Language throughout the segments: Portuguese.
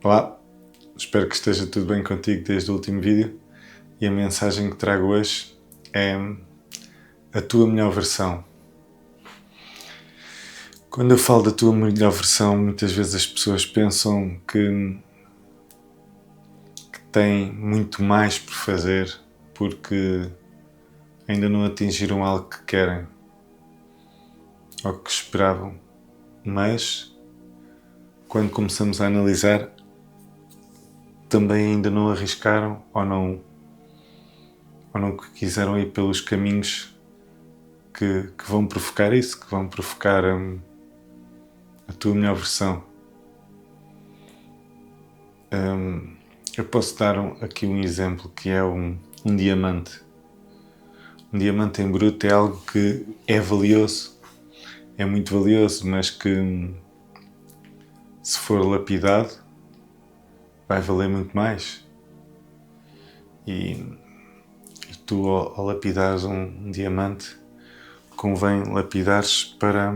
Olá, espero que esteja tudo bem contigo desde o último vídeo e a mensagem que trago hoje é a tua melhor versão. Quando eu falo da tua melhor versão, muitas vezes as pessoas pensam que têm muito mais por fazer porque ainda não atingiram algo que querem ou que esperavam, mas quando começamos a analisar, também ainda não arriscaram ou não quiseram ir pelos caminhos que vão provocar isso, que vão provocar a tua melhor versão. Eu posso dar aqui um exemplo que é um diamante. Um diamante em bruto é algo que é valioso, é muito valioso, mas que se for lapidado vai valer muito mais. E tu, ao lapidares um diamante, convém lapidares para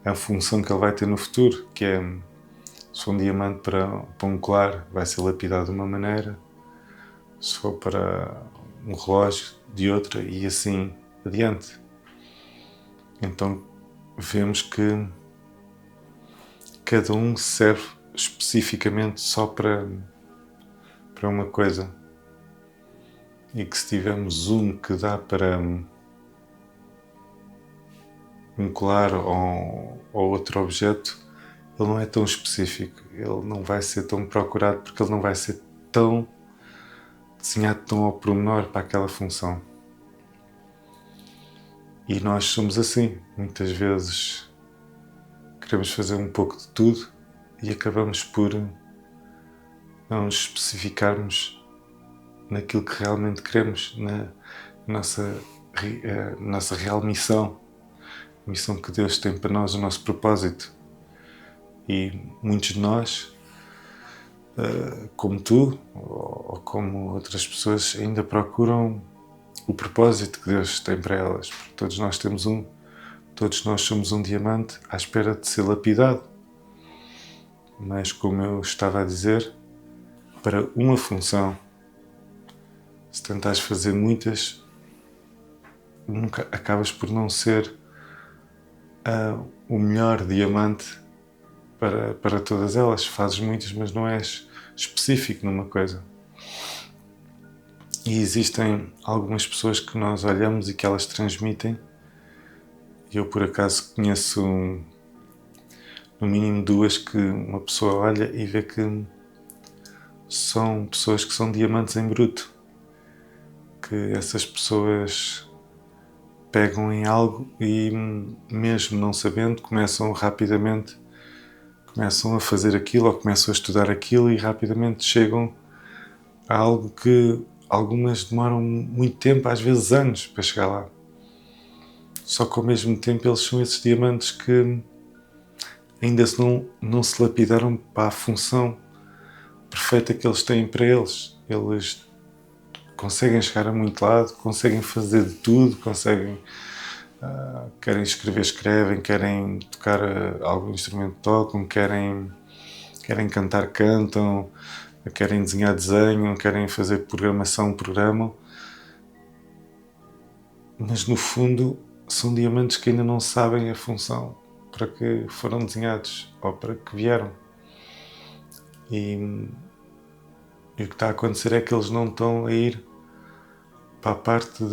a função que ele vai ter no futuro, que é, se for um diamante para um colar, vai ser lapidado de uma maneira, se for para um relógio, de outra, e assim adiante. Então vemos que cada um serve especificamente só para uma coisa, e que se tivermos um que dá para um colar ou outro objeto, ele não é tão específico, ele não vai ser tão procurado porque ele não vai ser tão desenhado tão ao pormenor para aquela função. E nós somos assim, muitas vezes queremos fazer um pouco de tudo e acabamos por não nos especificarmos naquilo que realmente queremos, na nossa real missão, a missão que Deus tem para nós, o nosso propósito. E muitos de nós, como tu ou como outras pessoas, ainda procuram o propósito que Deus tem para elas, porque todos nós temos todos nós somos um diamante à espera de ser lapidado. Mas, como eu estava a dizer, para uma função, se tentares fazer muitas, nunca acabas por não ser o melhor diamante para todas elas. Fazes muitas, mas não és específico numa coisa. E existem algumas pessoas que nós olhamos e que elas transmitem. Eu, por acaso, conheço no mínimo duas que uma pessoa olha e vê que são pessoas que são diamantes em bruto. Que essas pessoas pegam em algo e, mesmo não sabendo, começam a fazer aquilo ou começam a estudar aquilo e rapidamente chegam a algo que algumas demoram muito tempo, às vezes anos, para chegar lá. Só que ao mesmo tempo eles são esses diamantes que ainda não se lapidaram para a função perfeita que eles têm para eles. Eles conseguem chegar a muito lado, conseguem fazer de tudo, querem escrever, escrevem, querem tocar algum instrumento, tocam, querem cantar, cantam, querem desenhar, desenham, querem fazer programação, programam, mas no fundo são diamantes que ainda não sabem a função para que foram desenhados ou para que vieram. E o que está a acontecer é que eles não estão a ir para a parte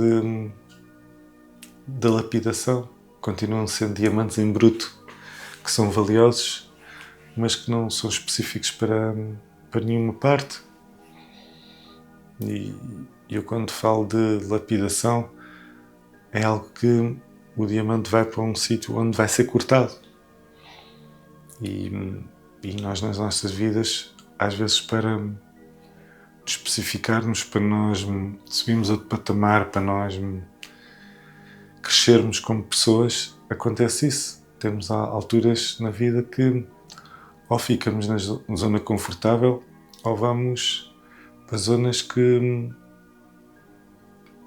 da lapidação. Continuam sendo diamantes em bruto, que são valiosos, mas que não são específicos para nenhuma parte. E eu, quando falo de lapidação, é algo que o diamante vai para um sítio onde vai ser cortado. E nós, nas nossas vidas, às vezes, para especificarmos, para nós subirmos outro patamar, para nós crescermos como pessoas, acontece isso. Temos alturas na vida que ou ficamos na zona confortável ou vamos para zonas que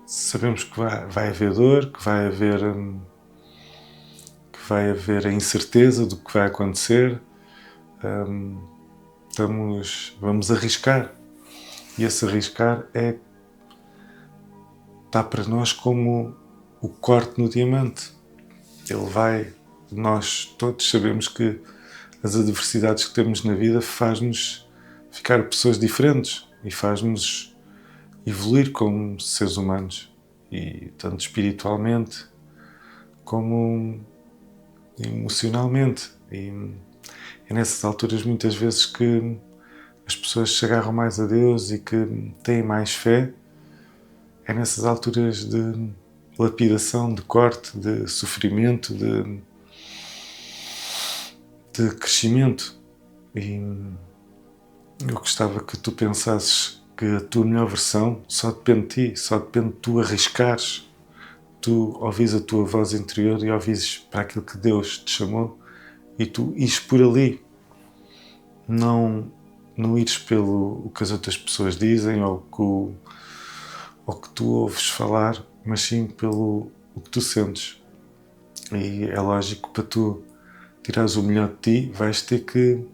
sabemos que vai haver dor, que vai haver a incerteza do que vai acontecer, vamos arriscar. E esse arriscar está para nós como o corte no diamante. Nós todos sabemos que as adversidades que temos na vida faz-nos ficar pessoas diferentes e faz-nos evoluir como seres humanos, e tanto espiritualmente como emocionalmente. E é nessas alturas muitas vezes que as pessoas se agarram mais a Deus e que têm mais fé. É nessas alturas de lapidação, de corte, de sofrimento, de crescimento. E eu gostava que tu pensasses que a tua melhor versão só depende de ti, só depende de tu arriscares, tu ouvires a tua voz interior e ouvires para aquilo que Deus te chamou e tu ires por ali. Não ires pelo o que as outras pessoas dizem ou que tu ouves falar, mas sim pelo o que tu sentes. E é lógico que para tu tirares o melhor de ti, vais ter que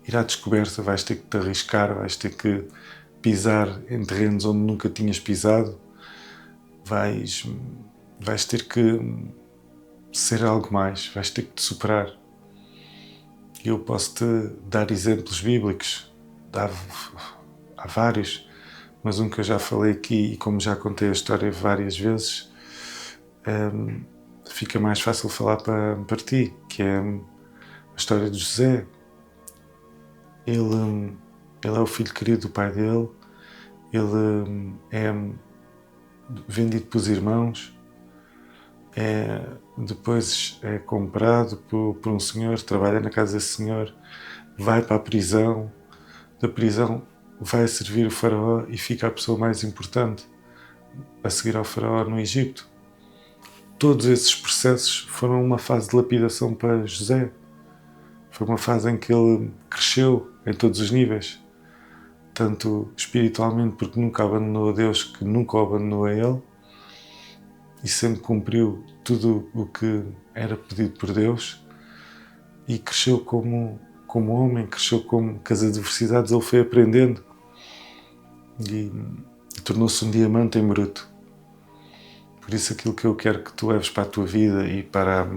ir à descoberta, vais ter que te arriscar, vais ter que pisar em terrenos onde nunca tinhas pisado, vais ter que ser algo mais, vais ter que te superar. E eu posso-te dar exemplos bíblicos, há vários, mas um que eu já falei aqui e como já contei a história várias vezes, fica mais fácil falar para ti, que é a história de José. Ele é o filho querido do pai dele, ele é vendido pelos irmãos, depois é comprado por um senhor, trabalha na casa desse senhor, vai para a prisão, da prisão vai servir o faraó e fica a pessoa mais importante a seguir ao faraó no Egito. Todos esses processos foram uma fase de lapidação para José. Foi uma fase em que ele cresceu em todos os níveis, tanto espiritualmente, porque nunca abandonou a Deus, que nunca o abandonou a ele, e sempre cumpriu tudo o que era pedido por Deus, e cresceu como homem, cresceu como que as adversidades ele foi aprendendo e tornou-se um diamante em bruto. Por isso aquilo que eu quero que tu leves para a tua vida e para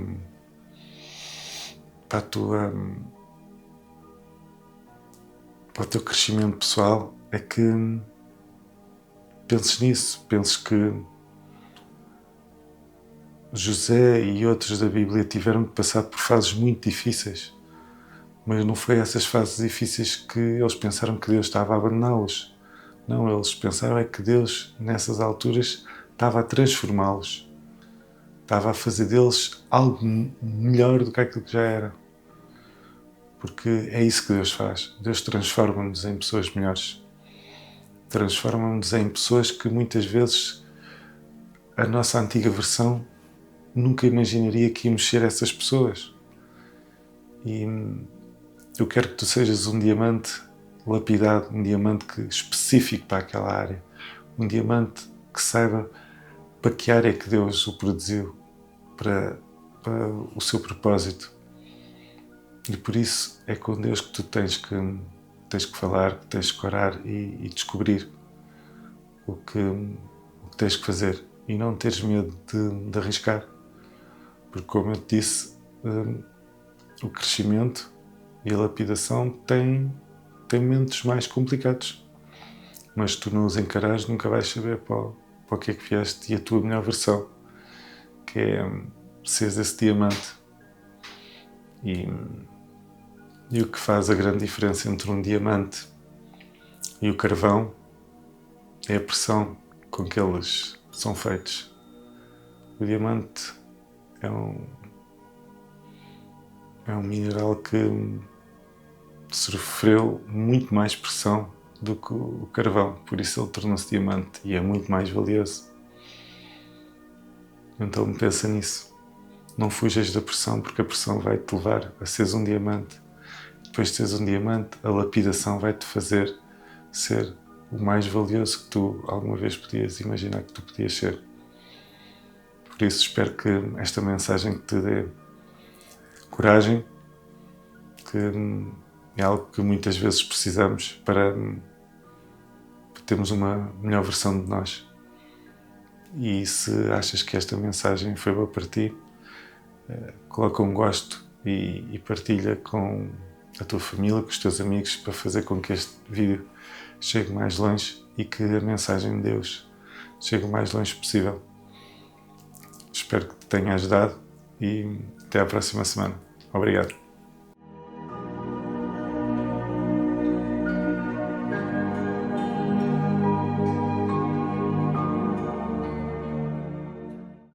o teu crescimento pessoal é que penses nisso, penses que José e outros da Bíblia tiveram que passar por fases muito difíceis, mas não foi essas fases difíceis que eles pensaram que Deus estava a abandoná-los. Não, eles pensaram é que Deus, nessas alturas, estava a transformá-los, estava a fazer deles algo melhor do que aquilo que já era. Porque é isso que Deus faz. Deus transforma-nos em pessoas melhores. Transforma-nos em pessoas que muitas vezes a nossa antiga versão nunca imaginaria que íamos ser essas pessoas. E eu quero que tu sejas um diamante lapidado, um diamante específico para aquela área, um diamante que saiba para que área é que Deus o produziu, para o seu propósito. E por isso é com Deus que tu tens que falar, que tens que orar e descobrir o que tens que fazer e não teres medo de arriscar, porque como eu te disse, o crescimento e a lapidação têm momentos mais complicados, mas se tu não os encarares nunca vais saber para o que é que vieste, e a tua melhor versão, que é seres esse diamante. E o que faz a grande diferença entre um diamante e o carvão é a pressão com que eles são feitos. O diamante é um mineral que sofreu muito mais pressão do que o carvão, por isso ele tornou-se diamante e é muito mais valioso. Então pensa nisso. Não fujas da pressão, porque a pressão vai-te levar a seres um diamante. Depois de seres um diamante, a lapidação vai-te fazer ser o mais valioso que tu alguma vez podias imaginar que tu podias ser. Por isso espero que esta mensagem te dê coragem, que É algo que muitas vezes precisamos para termos uma melhor versão de nós. E se achas que esta mensagem foi boa para ti, coloca um gosto e partilha com a tua família, com os teus amigos, para fazer com que este vídeo chegue mais longe e que a mensagem de Deus chegue o mais longe possível. Espero que te tenha ajudado e até à próxima semana. Obrigado.